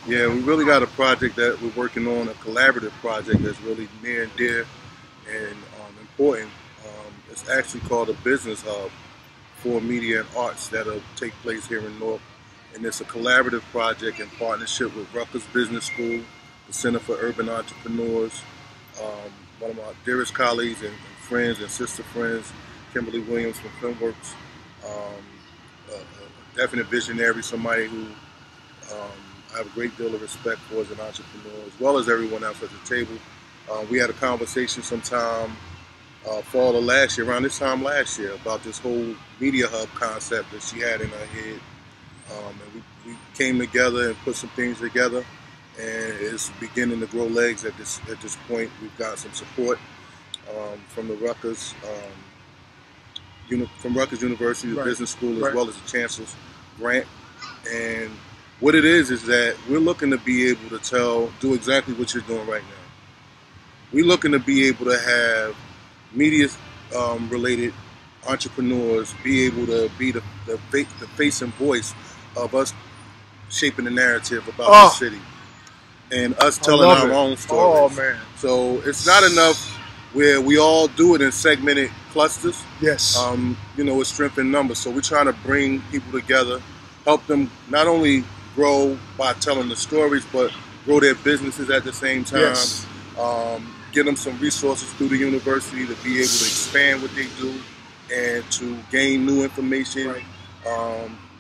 Yeah, we really got a project that we're working on, a collaborative project that's really near and dear and important. It's actually called a business hub for media and arts that'll take place here in North. And it's a collaborative project in partnership with Rutgers Business School, the Center for Urban Entrepreneurs, one of my dearest colleagues and friends and sister friends, Kimberly from Filmworks, a definite visionary, somebody who I have a great deal of respect for as an entrepreneur, as well as everyone else at the table. We had a conversation sometime fall of last year, around this time last year, about this whole media hub concept that she had in her head. And we came together and put some things together, and it's beginning to grow legs at this point. We've got some support from the Rutgers, from Rutgers University, the Business School, as well as the Chancellor's grant. And what it is that we're looking to be able to do exactly what you're doing right now. We're looking to be able to have media related entrepreneurs be able to be the face and voice of us shaping the narrative about the city and us telling our own stories. Oh, man. So it's not enough where we all do it in segmented clusters. Yes. You know, it's strength in numbers. So we're trying to bring people together, help them not only grow by telling the stories, but grow their businesses at the same time. Yes. Get them some resources through the university to be able to expand what they do and to gain new information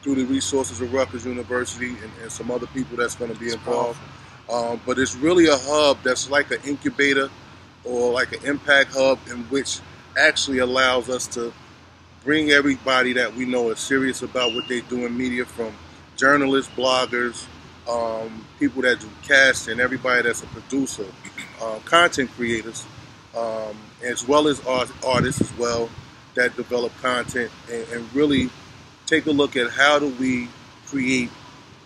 through the resources of Rutgers University and some other people that's going to be involved. But it's really a hub that's like an incubator or like an impact hub in which actually allows us to bring everybody that we know is serious about what they do in media, from journalists, bloggers, people that do casting, everybody that's a producer, content creators, as well as artists as well that develop content, and really take a look at how do we create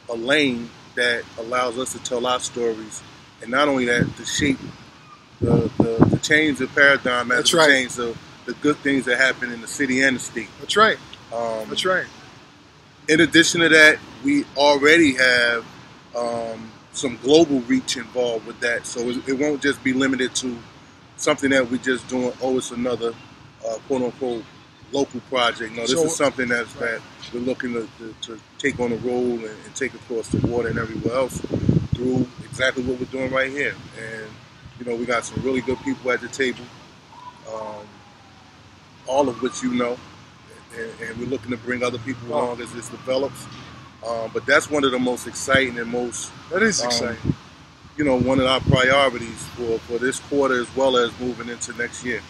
a lane that allows us to tell our stories, and not only that, to shape the change the paradigm as to change the good things that happen in the city and the state. That's right. That's right. In addition to that, we already have some global reach involved with that, so it won't just be limited to something that we're just doing, it's another quote-unquote local project. No, this is something that we're looking to take on the road and take across the water and everywhere else through exactly what we're doing right here. And, you know, we got some really good people at the table, all of which you know, and we're looking to bring other people along as this develops. But that's one of the most exciting and most... That is exciting. You know, one of our priorities for this quarter as well as moving into next year.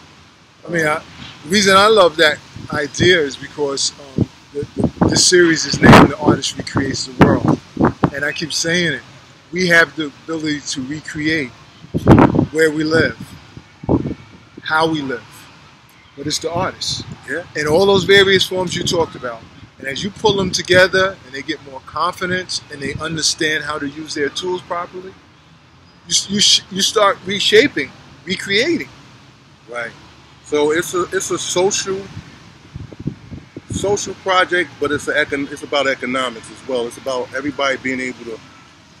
I mean, the reason I love that idea is because this series is named The Artist Recreates the World. And I keep saying it. We have the ability to recreate where we live, how we live. But it's the artists. Yeah. In all those various forms you talked about. And as you pull them together and they get more confidence and they understand how to use their tools properly, you start reshaping, recreating. Right. So it's a social project, but it's about economics as well. It's about everybody being able to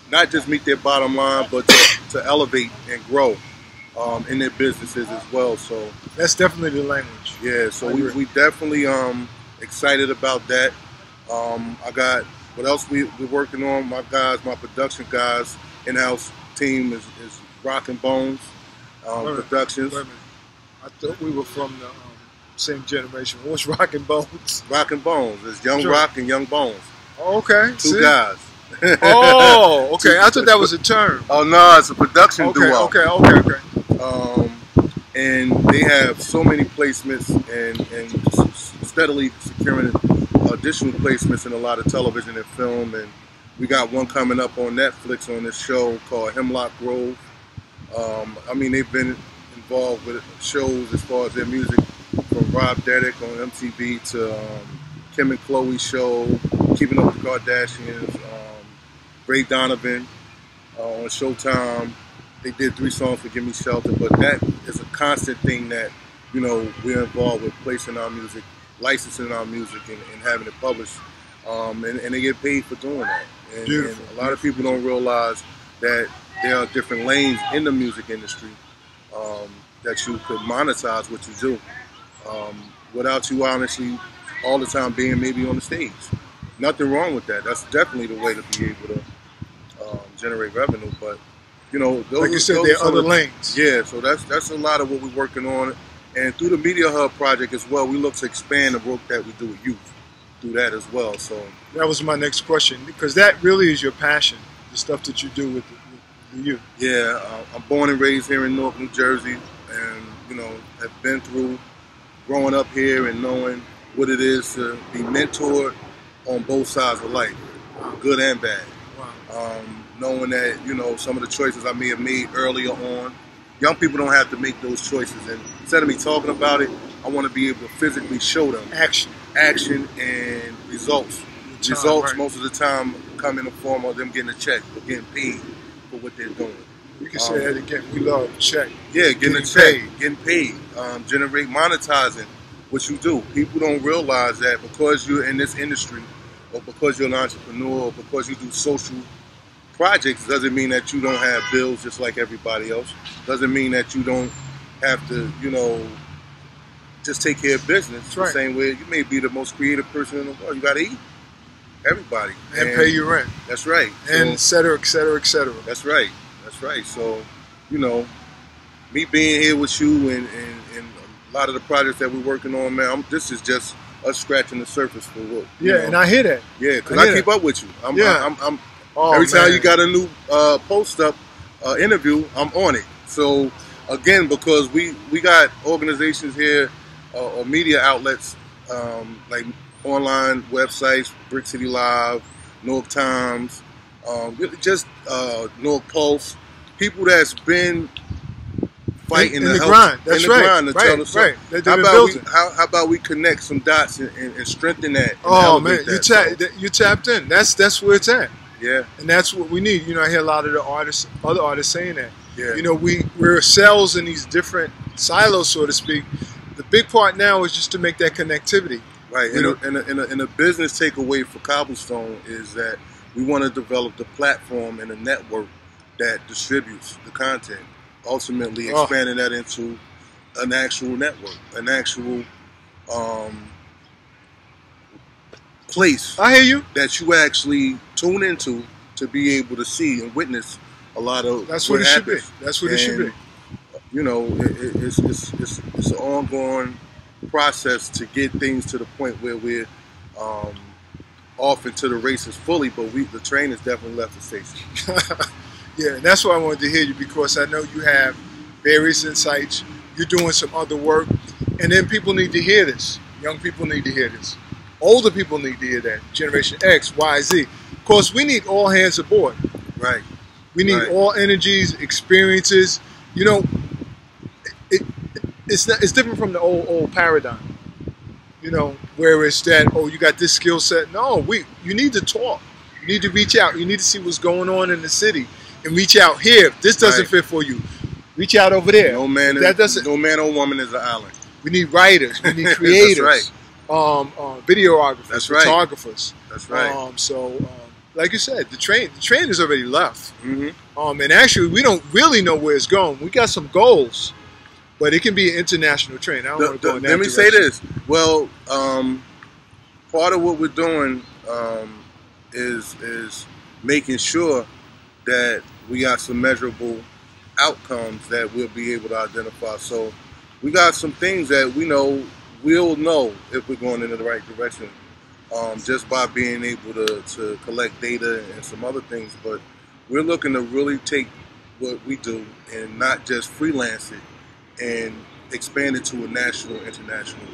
not just meet their bottom line, but to elevate and grow in their businesses as well. So that's definitely the language. Yeah. So we definitely excited about that. I got what else we're working on. My production guys, in-house team is Rockin' Bones Productions. Wait a minute. I thought we were from the same generation. What's Rockin' Bones? Rockin' Bones. It's Young Rock and Young Bones. Oh, okay. Two guys. Oh, okay. I thought that was a term. Oh no, it's a production duo. Okay. And they have so many placements and steadily securing additional placements in a lot of television and film. And we got one coming up on Netflix on this show called Hemlock Grove. I mean, they've been involved with shows as far as their music, from Rob Dyrdek on MTV to Kim and Chloe's show, Keeping Up with the Kardashians, Ray Donovan on Showtime. They did 3 songs for Give Me Shelter, but that is a constant thing that, you know, we're involved with, placing our music, licensing our music, and having it published and they get paid for doing that. And Beautiful. a lot of people don't realize that there are different lanes in the music industry that you could monetize what you do without you honestly all the time being maybe on the stage. Nothing wrong with that. That's definitely the way to be able to generate revenue. But you know, those, like you said, there are other lanes. Yeah, so that's a lot of what we're working on. And through the Media Hub project as well, we look to expand the work that we do with youth through that as well. So that was my next question, because that really is your passion, the stuff that you do with the youth. Yeah, I'm born and raised here in Newark, New Jersey, and you know, have been through growing up here and knowing what it is to be mentored on both sides of life, good and bad. Wow. Knowing that, you know, some of the choices I may have made earlier on, young people don't have to make those choices. And instead of me talking about it, I want to be able to physically show them action and results. Results right. Most of the time come in the form of them getting a check or getting paid for what they're doing. You can say that again. We love check. Yeah, getting a check, getting paid, monetizing what you do. People don't realize that because you're in this industry, or because you're an entrepreneur, or because you do social projects, doesn't mean that you don't have bills just like everybody else. Doesn't mean that you don't have to, you know, just take care of business. That's right. The same way you may be the most creative person in the world. You got to eat. Everybody. And pay your rent. That's right. And et cetera, et cetera, et cetera. That's right. That's right. So, you know, me being here with you and a lot of the projects that we're working on, man, this is just us scratching the surface for what. Yeah, and I hear that. Yeah, because I keep up with you. Every time you got a new post up interview, I'm on it. So again, because we got organizations here or media outlets like online websites, Brick City Live, Newark Times, just Newark Pulse, people that's been fighting in the grind. That's right. Grind to tell the story. How about we connect some dots and strengthen that? Oh man, you tapped in. That's where it's at. Yeah, and that's what we need. You know, I hear a lot of the other artists saying that. Yeah, you know, we're cells in these different silos, so to speak. The big part now is just to make that connectivity. Right, and a business takeaway for Cobblestone is that we want to develop the platform and a network that distributes the content, ultimately expanding that into an actual network, an actual place. I hear you. That you actually tune into to be able to see and witness a lot of. That's what it should be. That's what it should be. You know, it's an ongoing process to get things to the point where we're off into the races fully, but the train has definitely left the station. Yeah, and that's why I wanted to hear you, because I know you have various insights. You're doing some other work, and then people need to hear this. Young people need to hear this. Older people need to hear that. Generation X, Y, Z. Of course, we need all hands aboard. Right. We need all energies, experiences. You know, it's different from the old paradigm. You know, where it's that, oh, you got this skill set. No, you need to talk. You need to reach out. You need to see what's going on in the city and reach out here. If this doesn't fit for you, reach out over there. No man or woman is an island. We need writers. We need creators. That's right. Videographers. That's right. Photographers. That's right. Like you said, the train has already left. Mm-hmm. And actually, we don't really know where it's going. We got some goals, but it can be an international train. I don't want to go in that Let me say this. Well, part of what we're doing is making sure that we got some measurable outcomes that we'll be able to identify. So we got some things that we'll know if we're going in the right direction, just by being able to collect data and some other things. But we're looking to really take what we do and not just freelance it and expand it to a national, international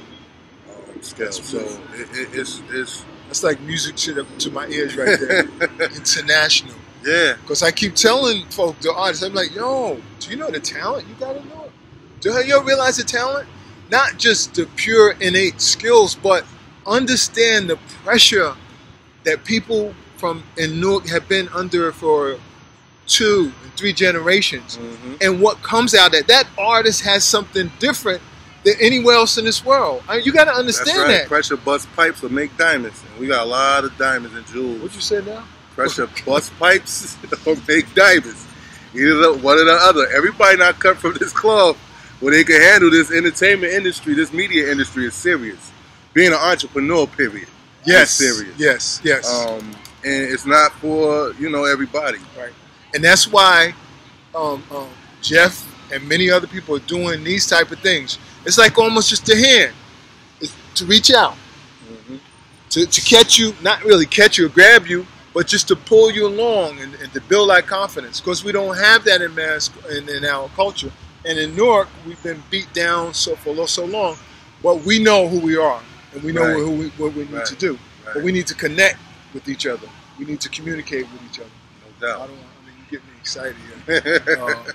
scale. So it's like music shit up to my ears right there. International. Yeah. Because I keep telling folk, the artists, I'm like, yo, do you know the talent? You gotta know it. Do you realize the talent? Not just the pure innate skills, but understand the pressure that people in Newark have been under for 2 and 3 generations. Mm-hmm. And what comes out of that artist has something different than anywhere else in this world. I mean, you got to understand That's right. that. Pressure bust pipes will make diamonds. And we got a lot of diamonds and jewels. What you said now? Pressure bust pipes or make diamonds. Either one or the other. Everybody not cut from this cloth where they can handle this entertainment industry, this media industry is serious. Being an entrepreneur, period. Yes. Is serious. Yes. Yes. And it's not for, everybody. Right. And that's why Jeff and many other people are doing these type of things. It's like almost just a hand. It's to reach out. Mm-hmm. To catch you, not really catch you or grab you, but just to pull you along and to build that confidence. Because we don't have that in our culture. And in Newark, we've been beat down for so long. But we know who we are. And we know what we need to do. Right. But we need to connect with each other. We need to communicate with each other. No doubt. I mean, you get me excited here.